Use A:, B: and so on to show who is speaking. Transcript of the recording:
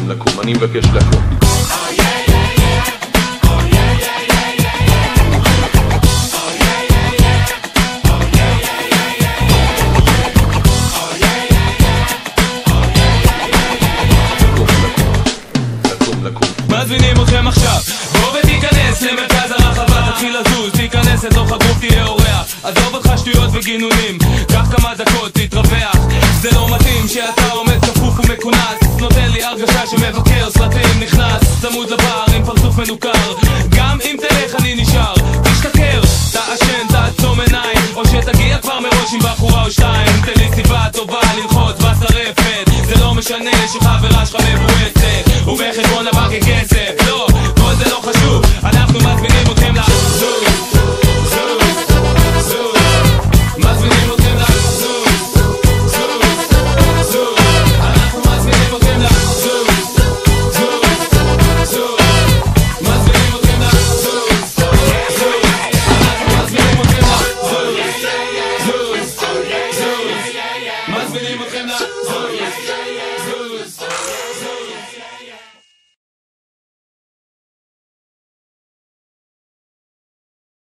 A: לקום, אני מבקש לקום.
B: מזמינים אתכם עכשיו, בוא ותיכנס למרכז הרחבה, תתחיל לזוז, תיכנס לתוך הגוף, תהיה אורח. עזוב אותך שטויות וגינונים, קח כמה דקות, תתרווח. זה לא מתאים שאתה עומד כפוף ומכונס, נותן לי הרגשה שמבקר סרטים, נכנס צמוד לבר עם פרצוף מנוכר. גם אם תלך אני נשאר, תשתכר, תעשן, תעצום עיניים, או שתגיע כבר מראש עם בחורה או שתיים. תן לי סיבה טובה ללחוץ בשרפת, זה לא משנה שחברה שלך מבועצת ובחשבון הבנק כסף. לא, כל זה לא חשוב, אנחנו מזמינים אתכם לעזור.